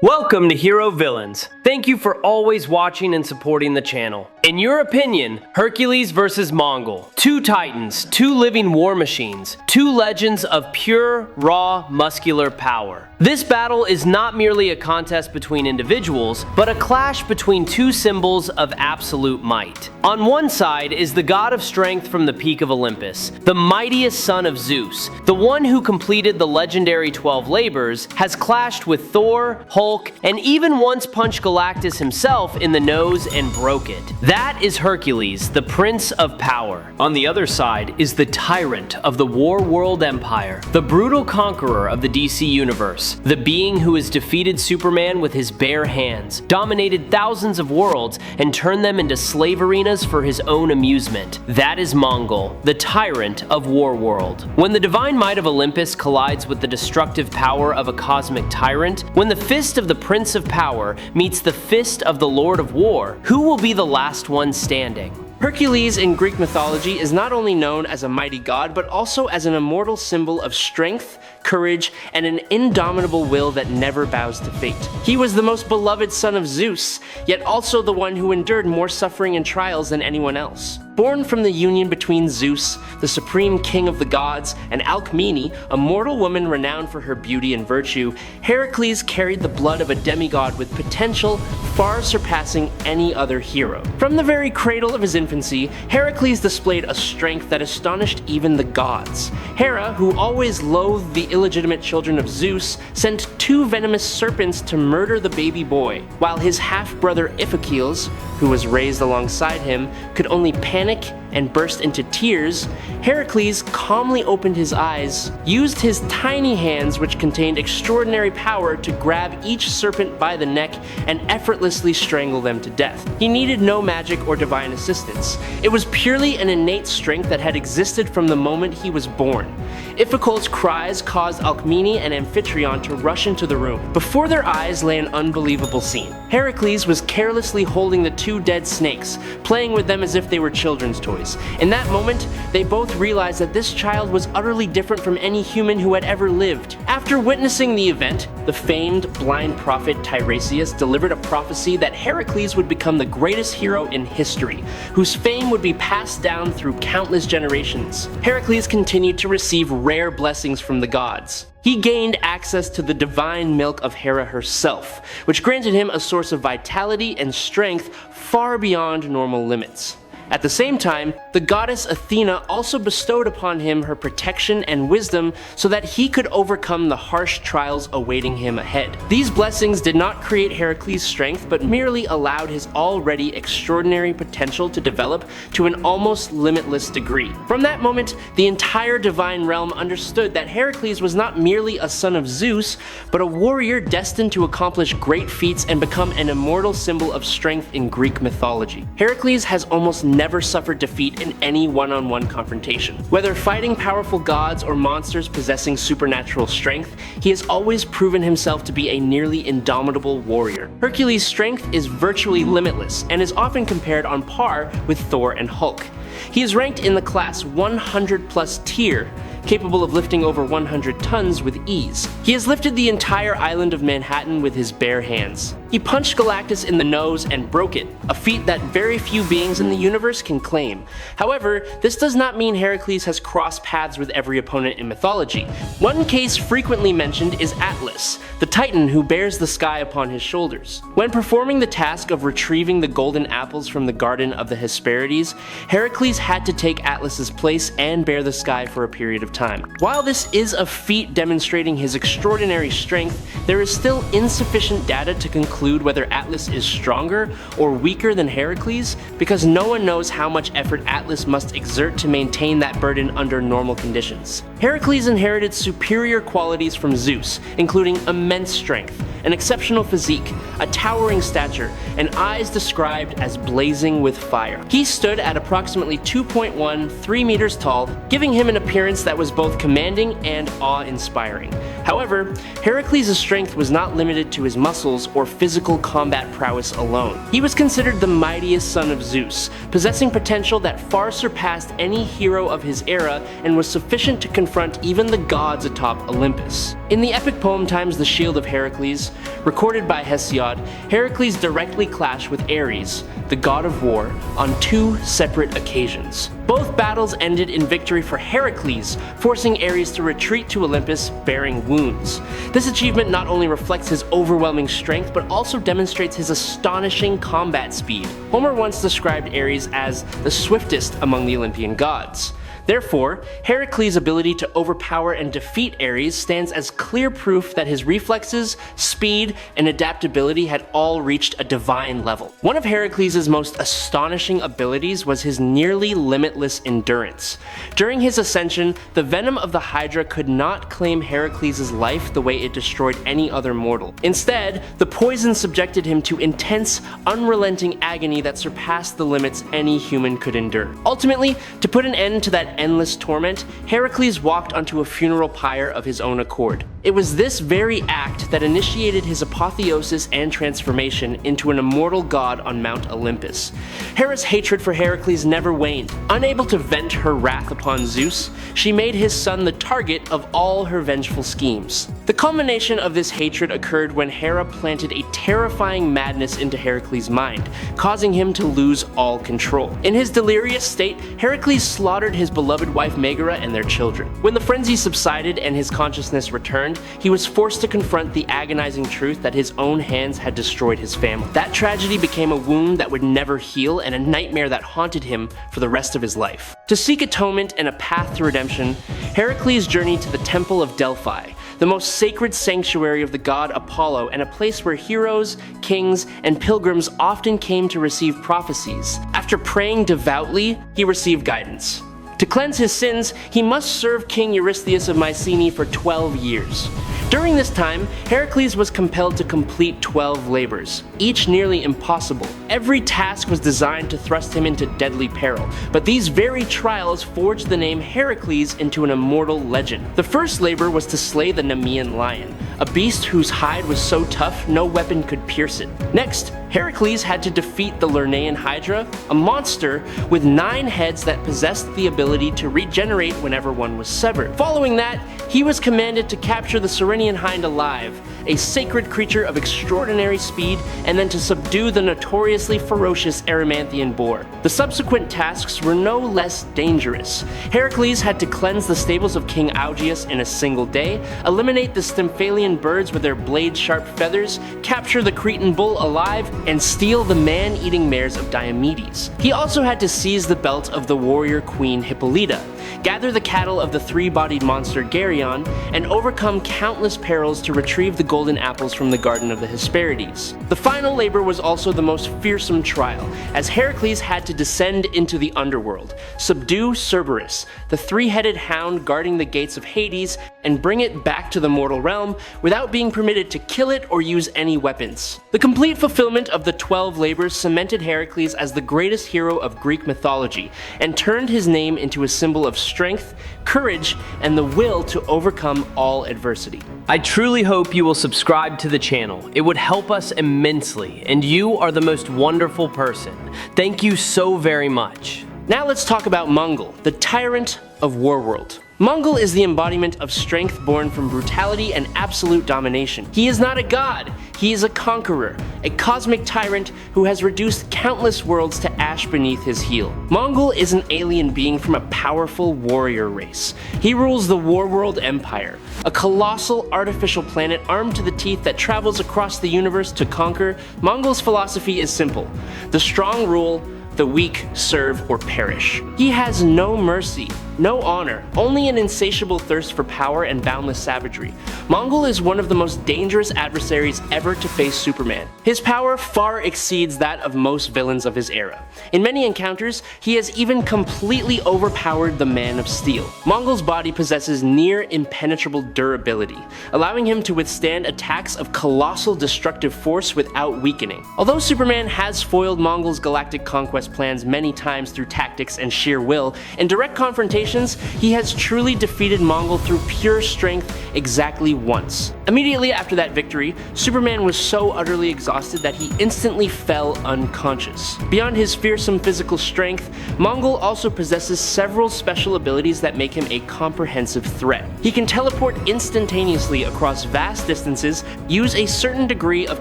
Welcome to Hero Villains. Thank you for always watching and supporting the channel. In your opinion, Hercules versus Mongul. Two titans, two living war machines, two legends of pure, raw, muscular power. This battle is not merely a contest between individuals, but a clash between two symbols of absolute might. On one side is the god of strength from the peak of Olympus, the mightiest son of Zeus. The one who completed the legendary 12 labors has clashed with Thor, Hulk, and even once punched Galactus himself in the nose and broke it. That is Hercules, the Prince of Power. On the other side is the tyrant of the Warworld Empire, the brutal conqueror of the DC Universe, the being who has defeated Superman with his bare hands, dominated thousands of worlds, and turned them into slave arenas for his own amusement. That is Mongul, the tyrant of Warworld. When the divine might of Olympus collides with the destructive power of a cosmic tyrant, when the fist of the Prince of Power meets the fist of the Lord of War, who will be the last one standing? Hercules in Greek mythology is not only known as a mighty god, but also as an immortal symbol of strength, courage, and an indomitable will that never bows to fate. He was the most beloved son of Zeus, yet also the one who endured more suffering and trials than anyone else. Born from the union between Zeus, the supreme king of the gods, and Alcmene, a mortal woman renowned for her beauty and virtue, Heracles carried the blood of a demigod with potential far surpassing any other hero. From the very cradle of his infancy, Heracles displayed a strength that astonished even the gods. Hera, who always loathed the illegitimate children of Zeus, sent two venomous serpents to murder the baby boy, while his half-brother Iphicles, who was raised alongside him, could only panic and burst into tears. Heracles calmly opened his eyes, used his tiny hands, which contained extraordinary power, to grab each serpent by the neck and effortlessly strangle them to death. He needed no magic or divine assistance. It was purely an innate strength that had existed from the moment he was born. Iphicles' cries caused Alcmene and Amphitryon to rush into the room. Before their eyes lay an unbelievable scene. Heracles was carelessly holding the two dead snakes, playing with them as if they were children's toys. In that moment, they both realized that this child was utterly different from any human who had ever lived. After witnessing the event, the famed blind prophet Tiresias delivered a prophecy that Heracles would become the greatest hero in history, whose fame would be passed down through countless generations. Heracles continued to receive rare blessings from the gods. He gained access to the divine milk of Hera herself, which granted him a source of vitality and strength far beyond normal limits. At the same time, the goddess Athena also bestowed upon him her protection and wisdom so that he could overcome the harsh trials awaiting him ahead. These blessings did not create Heracles' strength, but merely allowed his already extraordinary potential to develop to an almost limitless degree. From that moment, the entire divine realm understood that Heracles was not merely a son of Zeus, but a warrior destined to accomplish great feats and become an immortal symbol of strength in Greek mythology. Heracles has almost never suffered defeat in any one-on-one confrontation. Whether fighting powerful gods or monsters possessing supernatural strength, he has always proven himself to be a nearly indomitable warrior. Hercules' strength is virtually limitless and is often compared on par with Thor and Hulk. He is ranked in the class 100+ tier, capable of lifting over 100 tons with ease. He has lifted the entire island of Manhattan with his bare hands. He punched Galactus in the nose and broke it, a feat that very few beings in the universe can claim. However, this does not mean Heracles has crossed paths with every opponent in mythology. One case frequently mentioned is Atlas, the titan who bears the sky upon his shoulders. When performing the task of retrieving the golden apples from the Garden of the Hesperides, Heracles had to take Atlas's place and bear the sky for a period of time. While this is a feat demonstrating his extraordinary strength, there is still insufficient data to conclude whether Atlas is stronger or weaker than Heracles, because no one knows how much effort Atlas must exert to maintain that burden under normal conditions. Heracles inherited superior qualities from Zeus, including immense strength, an exceptional physique, a towering stature, and eyes described as blazing with fire. He stood at approximately 2.13 meters tall, giving him an appearance that was both commanding and awe-inspiring. However, Heracles' strength was not limited to his muscles or physical combat prowess alone. He was considered the mightiest son of Zeus, possessing potential that far surpassed any hero of his era and was sufficient to confront even the gods atop Olympus. In the epic poem times The Shield of Heracles, recorded by Hesiod, Hercules directly clashed with Ares, the god of war, on 2 separate occasions. Both battles ended in victory for Hercules, forcing Ares to retreat to Olympus bearing wounds. This achievement not only reflects his overwhelming strength, but also demonstrates his astonishing combat speed. Homer once described Ares as the swiftest among the Olympian gods. Therefore, Heracles' ability to overpower and defeat Ares stands as clear proof that his reflexes, speed, and adaptability had all reached a divine level. One of Heracles' most astonishing abilities was his nearly limitless endurance. During his ascension, the venom of the Hydra could not claim Heracles' life the way it destroyed any other mortal. Instead, the poison subjected him to intense, unrelenting agony that surpassed the limits any human could endure. Ultimately, to put an end to that endless torment, Heracles walked onto a funeral pyre of his own accord. It was this very act that initiated his apotheosis and transformation into an immortal god on Mount Olympus. Hera's hatred for Heracles never waned. Unable to vent her wrath upon Zeus, she made his son the target of all her vengeful schemes. The culmination of this hatred occurred when Hera planted a terrifying madness into Heracles' mind, causing him to lose all control. In his delirious state, Heracles slaughtered his beloved wife Megara and their children. When the frenzy subsided and his consciousness returned, he was forced to confront the agonizing truth that his own hands had destroyed his family. That tragedy became a wound that would never heal and a nightmare that haunted him for the rest of his life. To seek atonement and a path to redemption, Heracles journeyed to the Temple of Delphi, the most sacred sanctuary of the god Apollo and a place where heroes, kings, and pilgrims often came to receive prophecies. After praying devoutly, he received guidance. To cleanse his sins, he must serve King Eurystheus of Mycenae for 12 years. During this time, Heracles was compelled to complete 12 labors, each nearly impossible. Every task was designed to thrust him into deadly peril, but these very trials forged the name Heracles into an immortal legend. The first labor was to slay the Nemean lion, a beast whose hide was so tough no weapon could pierce it. Next, Heracles had to defeat the Lernaean Hydra, a monster with 9 heads that possessed the ability to regenerate whenever one was severed. Following that, he was commanded to capture the Ceryneian Hind alive, a sacred creature of extraordinary speed, and then to subdue the notoriously ferocious Erymanthian boar. The subsequent tasks were no less dangerous. Heracles had to cleanse the stables of King Augeas in a single day, eliminate the Stymphalian birds with their blade-sharp feathers, capture the Cretan bull alive, and steal the man-eating mares of Diomedes. He also had to seize the belt of the warrior queen Hippolyta, gather the cattle of the 3-bodied monster Geryon, and overcome countless perils to retrieve the golden apples from the Garden of the Hesperides. The final labor was also the most fearsome trial, as Heracles had to descend into the underworld, subdue Cerberus, the 3-headed hound guarding the gates of Hades, and bring it back to the mortal realm without being permitted to kill it or use any weapons. The complete fulfillment of the 12 labors cemented Heracles as the greatest hero of Greek mythology, and turned his name into a symbol of strength, courage, and the will to overcome all adversity. I truly hope you will subscribe to the channel. It would help us immensely, and you are the most wonderful person. Thank you so very much. Now let's talk about Mongul, the tyrant of Warworld. Mongul is the embodiment of strength born from brutality and absolute domination. He is not a god, he is a conqueror, a cosmic tyrant who has reduced countless worlds to ash beneath his heel. Mongul is an alien being from a powerful warrior race. He rules the Warworld Empire, a colossal artificial planet armed to the teeth that travels across the universe to conquer. Mongul's philosophy is simple: the strong rule, the weak serve or perish. He has no mercy, no honor, only an insatiable thirst for power and boundless savagery. Mongul is one of the most dangerous adversaries ever to face Superman. His power far exceeds that of most villains of his era. In many encounters, he has even completely overpowered the Man of Steel. Mongul's body possesses near impenetrable durability, allowing him to withstand attacks of colossal destructive force without weakening. Although Superman has foiled Mongul's galactic conquest conquest plans many times through tactics and sheer will, in direct confrontations, he has truly defeated Mongul through pure strength exactly once. Immediately after that victory, Superman was so utterly exhausted that he instantly fell unconscious. Beyond his fearsome physical strength, Mongul also possesses several special abilities that make him a comprehensive threat. He can teleport instantaneously across vast distances, use a certain degree of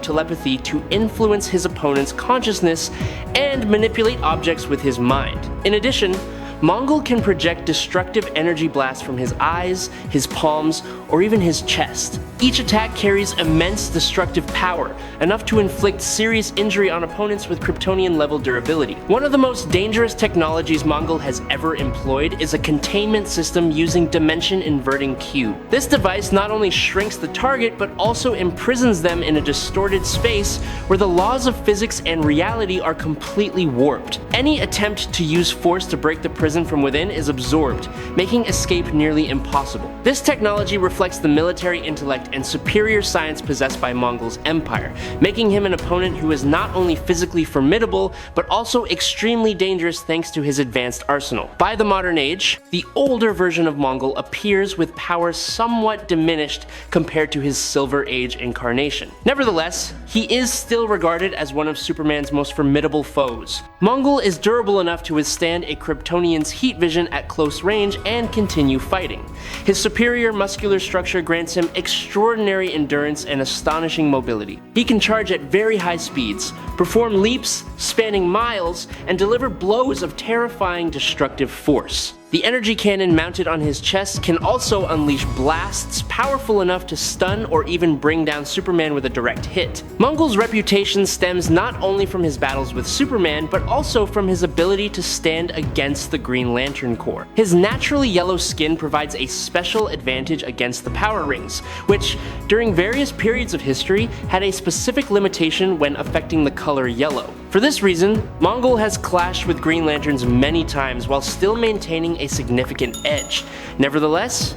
telepathy to influence his opponent's consciousness, and manipulate objects with his mind. In addition, Mongul can project destructive energy blasts from his eyes, his palms, or even his chest. Each attack carries immense destructive power, enough to inflict serious injury on opponents with Kryptonian-level durability. One of the most dangerous technologies Mongul has ever employed is a containment system using dimension-inverting cube. This device not only shrinks the target, but also imprisons them in a distorted space where the laws of physics and reality are completely warped. Any attempt to use force to break the prison from within is absorbed, making escape nearly impossible. This technology reflects the military intellect and superior science possessed by Mongul's empire, making him an opponent who is not only physically formidable, but also extremely dangerous thanks to his advanced arsenal. By the modern age, the older version of Mongul appears with power somewhat diminished compared to his Silver Age incarnation. Nevertheless, he is still regarded as one of Superman's most formidable foes. Mongul is durable enough to withstand a Kryptonian's heat vision at close range and continue fighting. His superior muscular structure grants him extraordinary endurance and astonishing mobility. He can charge at very high speeds, perform leaps spanning miles, and deliver blows of terrifying destructive force. The energy cannon mounted on his chest can also unleash blasts powerful enough to stun or even bring down Superman with a direct hit. Mongul's reputation stems not only from his battles with Superman, but also from his ability to stand against the Green Lantern Corps. His naturally yellow skin provides a special advantage against the Power Rings, which, during various periods of history, had a specific limitation when affecting the color yellow. For this reason, Mongul has clashed with Green Lanterns many times while still maintaining a significant edge. Nevertheless,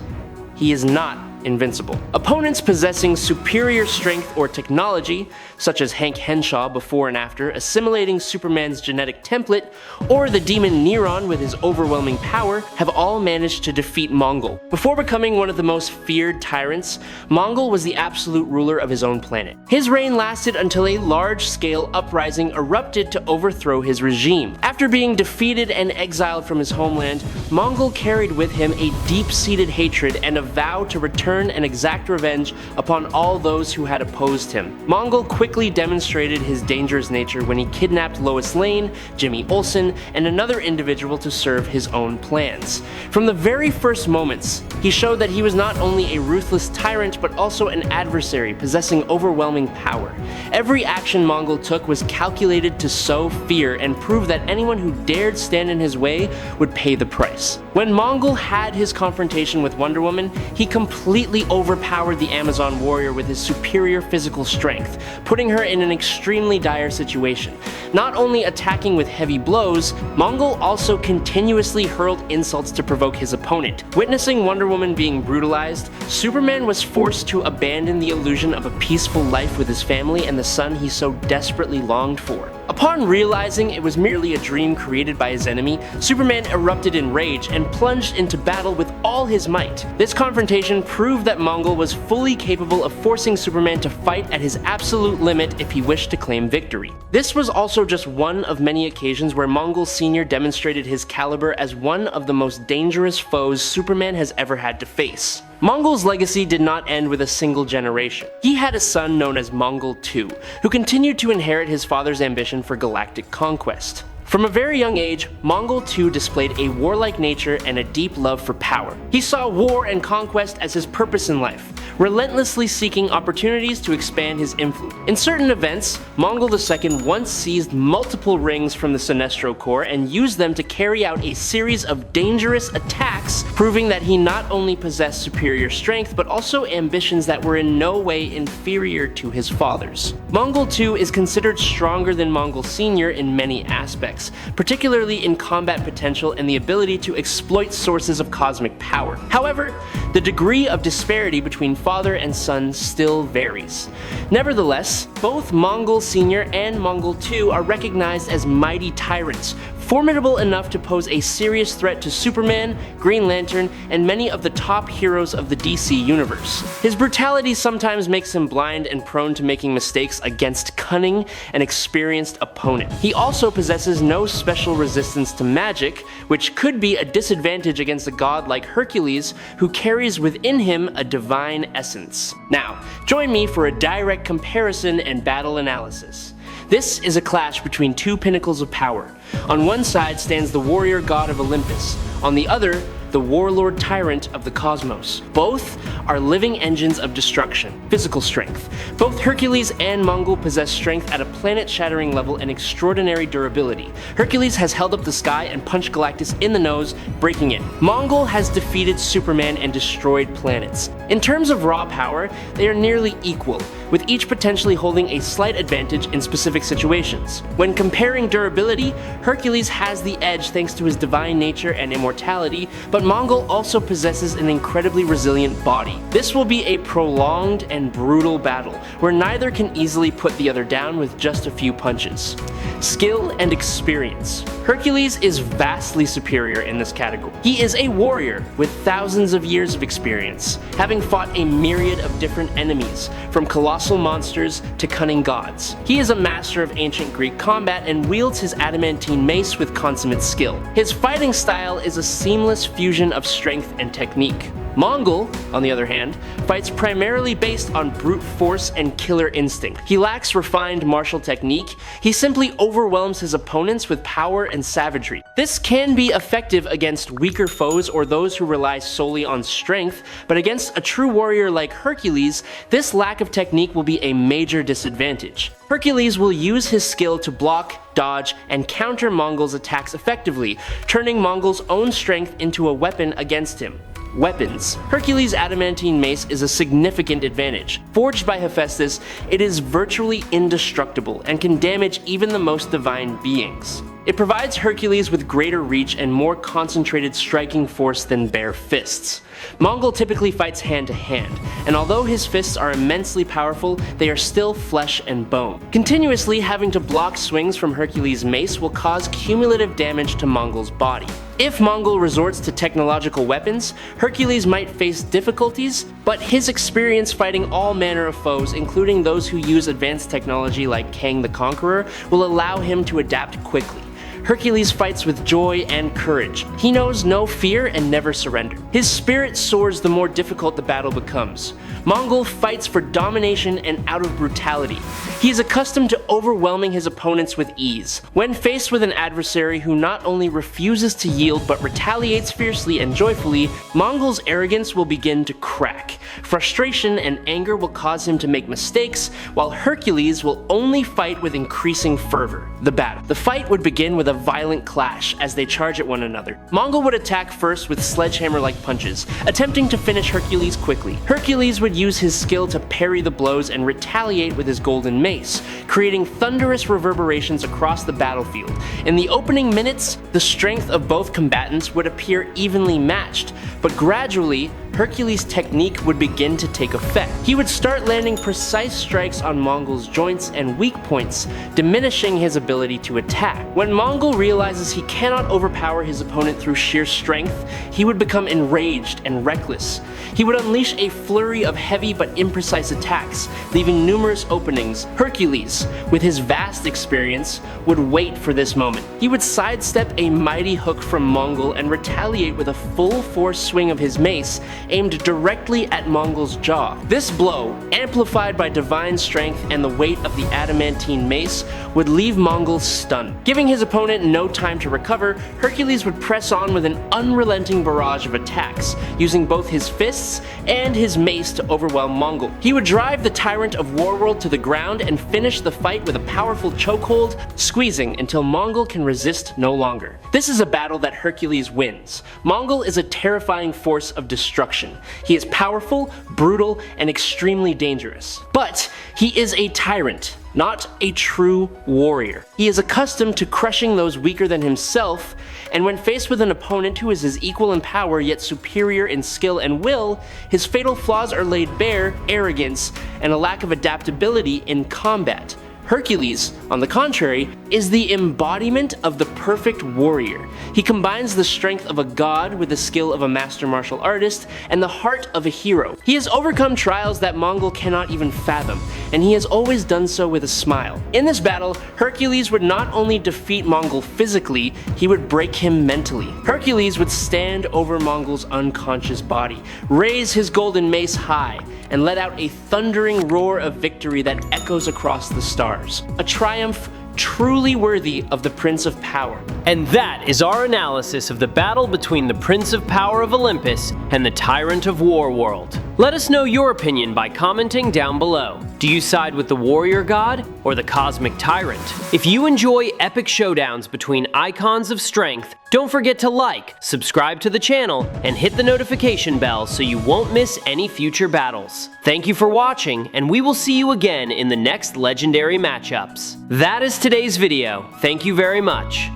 he is not invincible. Opponents possessing superior strength or technology, such as Hank Henshaw before and after assimilating Superman's genetic template, or the demon Neron with his overwhelming power, have all managed to defeat Mongul. Before becoming one of the most feared tyrants, Mongul was the absolute ruler of his own planet. His reign lasted until a large-scale uprising erupted to overthrow his regime. After being defeated and exiled from his homeland, Mongul carried with him a deep-seated hatred and a vow to return and exact revenge upon all those who had opposed him. Mongul quickly demonstrated his dangerous nature when he kidnapped Lois Lane, Jimmy Olsen, and another individual to serve his own plans. From the very first moments, he showed that he was not only a ruthless tyrant, but also an adversary possessing overwhelming power. Every action Mongul took was calculated to sow fear and prove that anyone who dared stand in his way would pay the price. When Mongul had his confrontation with Wonder Woman, he completely overpowered the Amazon warrior with his superior physical strength, putting her in an extremely dire situation. Not only attacking with heavy blows, Mongul also continuously hurled insults to provoke his opponent. Witnessing Wonder Woman being brutalized, Superman was forced to abandon the illusion of a peaceful life with his family and the son he so desperately longed for. Upon realizing it was merely a dream created by his enemy, Superman erupted in rage and plunged into battle with all his might. This confrontation proved that Mongul was fully capable of forcing Superman to fight at his absolute limit if he wished to claim victory. This was also just one of many occasions where Mongul Sr. demonstrated his caliber as one of the most dangerous foes Superman has ever had to face. Mongul's legacy did not end with a single generation. He had a son known as Mongul II, who continued to inherit his father's ambition for galactic conquest. From a very young age, Mongul II displayed a warlike nature and a deep love for power. He saw war and conquest as his purpose in life, relentlessly seeking opportunities to expand his influence. In certain events, Mongul II once seized multiple rings from the Sinestro Corps and used them to carry out a series of dangerous attacks, proving that he not only possessed superior strength, but also ambitions that were in no way inferior to his father's. Mongul II is considered stronger than Mongul Sr. in many aspects, particularly in combat potential and the ability to exploit sources of cosmic power. However, The degree of disparity between father and son still varies. Nevertheless, both Mongul Sr. and Mongul II are recognized as mighty tyrants, formidable enough to pose a serious threat to Superman, Green Lantern, and many of the top heroes of the DC universe. His brutality sometimes makes him blind and prone to making mistakes against cunning and experienced opponent. He also possesses no special resistance to magic, which could be a disadvantage against a god like Hercules, who carries within him a divine essence. Now, join me for a direct comparison and battle analysis. This is a clash between two pinnacles of power. On one side stands the warrior god of Olympus, on the other, the warlord tyrant of the cosmos. Both are living engines of destruction, physical strength. Both Hercules and Mongul possess strength at a planet-shattering level and extraordinary durability. Hercules has held up the sky and punched Galactus in the nose, breaking it. Mongul has defeated Superman and destroyed planets. In terms of raw power, they are nearly equal, with each potentially holding a slight advantage in specific situations. When comparing durability, Hercules has the edge thanks to his divine nature and immortality, but Mongul also possesses an incredibly resilient body. This will be a prolonged and brutal battle, where neither can easily put the other down with just a few punches. Skill and experience. Hercules is vastly superior in this category. He is a warrior with thousands of years of experience, having fought a myriad of different enemies, from colossal monsters to cunning gods. He is a master of ancient Greek combat and wields his adamantine mace with consummate skill. His fighting style is a seamless fusion of strength and technique. Mongul, on the other hand, fights primarily based on brute force and killer instinct. He lacks refined martial technique, he simply overwhelms his opponents with power and savagery. This can be effective against weaker foes or those who rely solely on strength, but against a true warrior like Hercules, this lack of technique will be a major disadvantage. Hercules will use his skill to block, dodge, and counter Mongul's attacks effectively, turning Mongul's own strength into a weapon against him. Weapons. Hercules' adamantine mace is a significant advantage. Forged by Hephaestus, it is virtually indestructible and can damage even the most divine beings. It provides Hercules with greater reach and more concentrated striking force than bare fists. Mongul typically fights hand to hand, and although his fists are immensely powerful, they are still flesh and bone. Continuously having to block swings from Hercules' mace will cause cumulative damage to Mongul's body. If Mongul resorts to technological weapons, Hercules might face difficulties, but his experience fighting all manner of foes, including those who use advanced technology like Kang the Conqueror, will allow him to adapt quickly. Hercules fights with joy and courage. He knows no fear and never surrender. His spirit soars the more difficult the battle becomes. Mongul fights for domination and out of brutality. He is accustomed to overwhelming his opponents with ease. When faced with an adversary who not only refuses to yield but retaliates fiercely and joyfully, Mongul's arrogance will begin to crack. Frustration and anger will cause him to make mistakes, while Hercules will only fight with increasing fervor. The fight would begin with a violent clash as they charge at one another. Mongul would attack first with sledgehammer-like punches, attempting to finish Hercules quickly. Hercules would use his skill to parry the blows and retaliate with his golden mace, creating thunderous reverberations across the battlefield. In the opening minutes, the strength of both combatants would appear evenly matched, but gradually, Hercules' technique would begin to take effect. He would start landing precise strikes on Mongul's joints and weak points, diminishing his ability to attack. When Mongul realizes he cannot overpower his opponent through sheer strength, he would become enraged and reckless. He would unleash a flurry of heavy but imprecise attacks, leaving numerous openings. Hercules, with his vast experience, would wait for this moment. He would sidestep a mighty hook from Mongul and retaliate with a full force swing of his mace, aimed directly at Mongul's jaw. This blow, amplified by divine strength and the weight of the adamantine mace, would leave Mongul stunned. Giving his opponent no time to recover, Hercules would press on with an unrelenting barrage of attacks, using both his fists and his mace to overwhelm Mongul. He would drive the tyrant of Warworld to the ground and finish the fight with a powerful chokehold, squeezing until Mongul can resist no longer. This is a battle that Hercules wins. Mongul is a terrifying force of destruction. He is powerful, brutal, and extremely dangerous. But he is a tyrant, not a true warrior. He is accustomed to crushing those weaker than himself, and when faced with an opponent who is his equal in power yet superior in skill and will, his fatal flaws are laid bare: arrogance and a lack of adaptability in combat. Hercules, on the contrary, is the embodiment of the perfect warrior. He combines the strength of a god with the skill of a master martial artist and the heart of a hero. He has overcome trials that Mongul cannot even fathom, and he has always done so with a smile. In this battle, Hercules would not only defeat Mongul physically, he would break him mentally. Hercules would stand over Mongul's unconscious body, raise his golden mace high, and let out a thundering roar of victory that echoes across the stars. A triumph truly worthy of the Prince of Power. And that is our analysis of the battle between the Prince of Power of Olympus and the Tyrant of Warworld. Let us know your opinion by commenting down below. Do you side with the warrior god or the cosmic tyrant? If you enjoy epic showdowns between icons of strength, don't forget to like, subscribe to the channel, and hit the notification bell so you won't miss any future battles. Thank you for watching, and we will see you again in the next legendary matchups. That is today's video. Thank you very much.